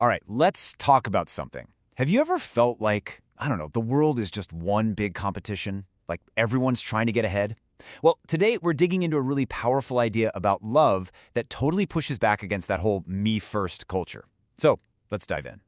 All right, let's talk about something. Have you ever felt like, I don't know, the world is just one big competition? Like everyone's trying to get ahead? Well, today we're digging into a really powerful idea about love that totally pushes back against that whole me-first culture. So, let's dive in.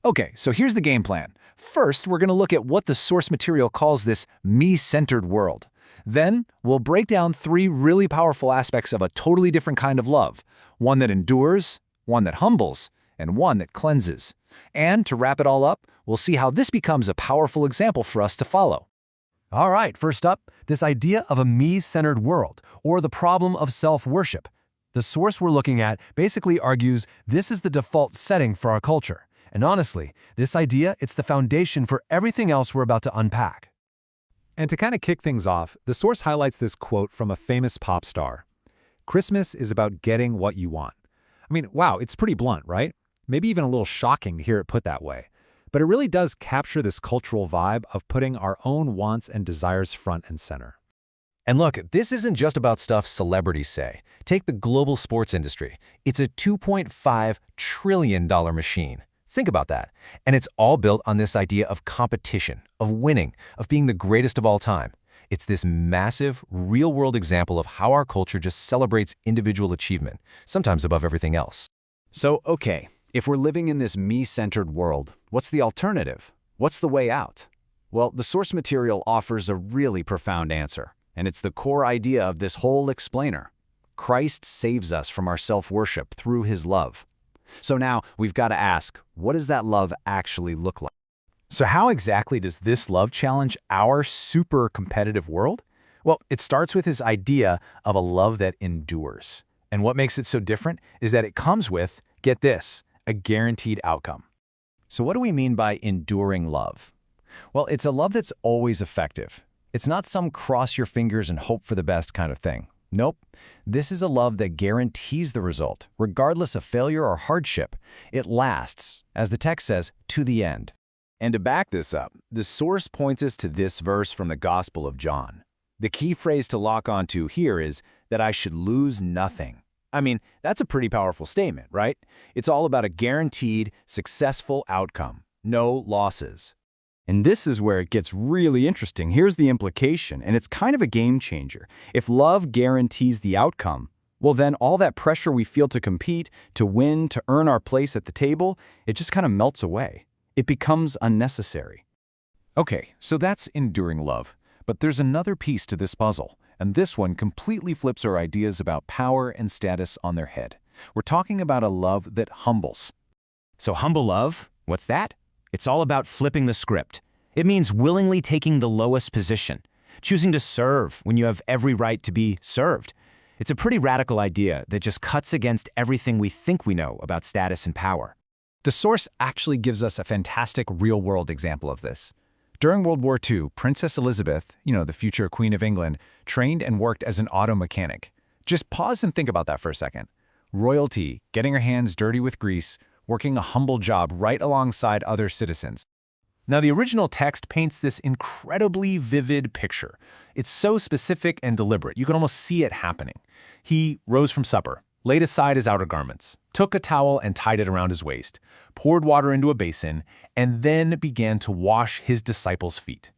Okay, so here's the game plan. First, we're going to look at what the source material calls this me-centered world. Then, we'll break down three really powerful aspects of a totally different kind of love. One that endures, one that humbles, and one that cleanses. And to wrap it all up, we'll see how this becomes a powerful example for us to follow. All right, first up, this idea of a me-centered world, or the problem of self-worship. The source we're looking at basically argues this is the default setting for our culture. And honestly, this idea, it's the foundation for everything else we're about to unpack. And to kind of kick things off, the source highlights this quote from a famous pop star. Christmas is about getting what you want. I mean, wow, it's pretty blunt, right? Maybe even a little shocking to hear it put that way. But it really does capture this cultural vibe of putting our own wants and desires front and center. And look, this isn't just about stuff celebrities say. Take the global sports industry. It's a $2.5 trillion machine. Think about that. And it's all built on this idea of competition, of winning, of being the greatest of all time. It's this massive, real-world example of how our culture just celebrates individual achievement, sometimes above everything else. So, okay, if we're living in this me-centered world, what's the alternative? What's the way out? Well, the source material offers a really profound answer, and it's the core idea of this whole explainer. Christ saves us from our self-worship through his love. So now we've got to ask, what does that love actually look like? So how exactly does this love challenge our super competitive world? Well, it starts with this idea of a love that endures. And what makes it so different is that it comes with, get this, a guaranteed outcome. So what do we mean by enduring love? Well, it's a love that's always effective. It's not some cross your fingers and hope for the best kind of thing. Nope. This is a love that guarantees the result, regardless of failure or hardship. It lasts, as the text says, to the end. And to back this up, the source points us to this verse from the Gospel of John. The key phrase to lock onto here is that I should lose nothing. I mean, that's a pretty powerful statement, right? It's all about a guaranteed, successful outcome. No losses. And this is where it gets really interesting. Here's the implication, and it's kind of a game changer. If love guarantees the outcome, well then all that pressure we feel to compete, to win, to earn our place at the table, it just kind of melts away. It becomes unnecessary. Okay, so that's enduring love. But there's another piece to this puzzle, and this one completely flips our ideas about power and status on their head. We're talking about a love that humbles. So humble love, what's that? It's all about flipping the script. It means willingly taking the lowest position, choosing to serve when you have every right to be served. It's a pretty radical idea that just cuts against everything we think we know about status and power. The source actually gives us a fantastic real-world example of this. During World War II, Princess Elizabeth, the future Queen of England, trained and worked as an auto mechanic. Just pause and think about that for a second. Royalty, getting her hands dirty with grease, working a humble job right alongside other citizens. Now, the original text paints this incredibly vivid picture. It's so specific and deliberate, you can almost see it happening. He rose from supper, laid aside his outer garments, took a towel and tied it around his waist, poured water into a basin, and then began to wash his disciples' feet.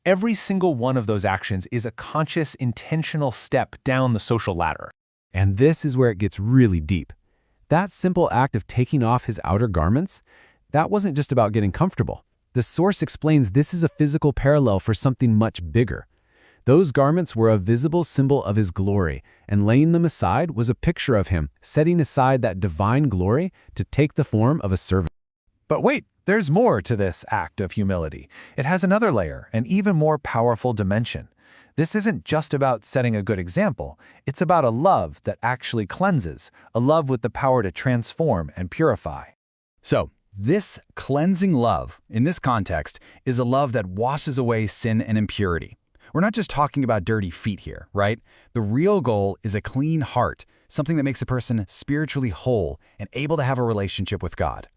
Every single one of those actions is a conscious, intentional step down the social ladder. And this is where it gets really deep. That simple act of taking off his outer garments, that wasn't just about getting comfortable. The source explains this is a physical parallel for something much bigger. Those garments were a visible symbol of his glory, and laying them aside was a picture of him setting aside that divine glory to take the form of a servant. But wait, there's more to this act of humility. It has another layer, an even more powerful dimension. This isn't just about setting a good example. It's about a love that actually cleanses, a love with the power to transform and purify. So, this cleansing love, in this context, is a love that washes away sin and impurity. We're not just talking about dirty feet here, right? The real goal is a clean heart, something that makes a person spiritually whole and able to have a relationship with God.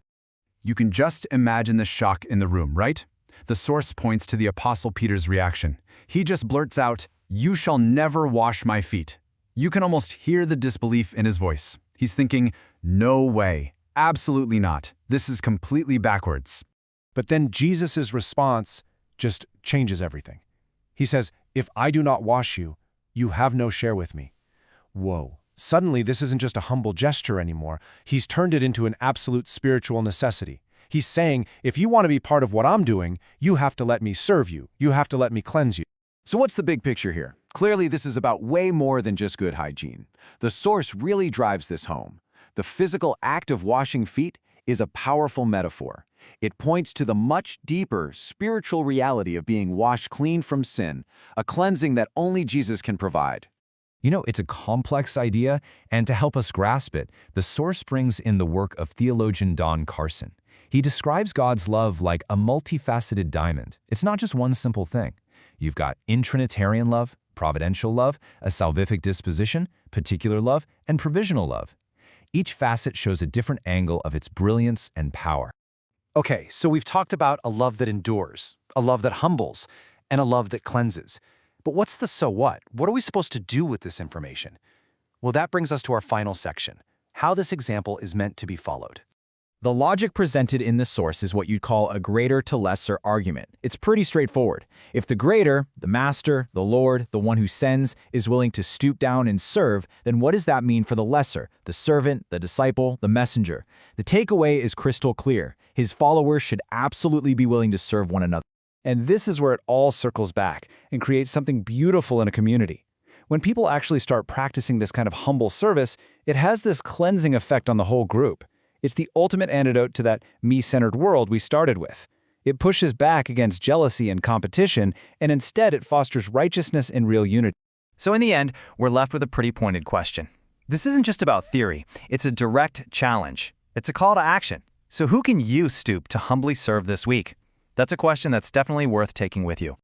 You can just imagine the shock in the room, right? The source points to the Apostle Peter's reaction. He just blurts out, "You shall never wash my feet." You can almost hear the disbelief in his voice. He's thinking, no way, Absolutely not. This is completely backwards. But then Jesus' response just changes everything. He says, "If I do not wash you, you have no share with me." Whoa. Suddenly, this isn't just a humble gesture anymore. He's turned it into an absolute spiritual necessity. He's saying, if you want to be part of what I'm doing, you have to let me serve you. You have to let me cleanse you. So what's the big picture here? Clearly, this is about way more than just good hygiene. The source really drives this home. The physical act of washing feet is a powerful metaphor. It points to the much deeper spiritual reality of being washed clean from sin, a cleansing that only Jesus can provide. You know, it's a complex idea, and to help us grasp it, the source brings in the work of theologian Don Carson. He describes God's love like a multifaceted diamond. It's not just one simple thing. You've got intrinitarian love, providential love, a salvific disposition, particular love, and provisional love. Each facet shows a different angle of its brilliance and power. Okay, so we've talked about a love that endures, a love that humbles, and a love that cleanses. But what's the so what? What are we supposed to do with this information? Well, that brings us to our final section, how this example is meant to be followed. The logic presented in the source is what you'd call a greater to lesser argument. It's pretty straightforward. If the greater, the master, the Lord, the one who sends, is willing to stoop down and serve, then what does that mean for the lesser, the servant, the disciple, the messenger? The takeaway is crystal clear. His followers should absolutely be willing to serve one another. And this is where it all circles back and creates something beautiful in a community. When people actually start practicing this kind of humble service, it has this cleansing effect on the whole group. It's the ultimate antidote to that me-centered world we started with. It pushes back against jealousy and competition, and instead it fosters righteousness and real unity. So in the end, we're left with a pretty pointed question. This isn't just about theory, it's a direct challenge. It's a call to action. So who can you stoop to humbly serve this week? That's a question that's definitely worth taking with you.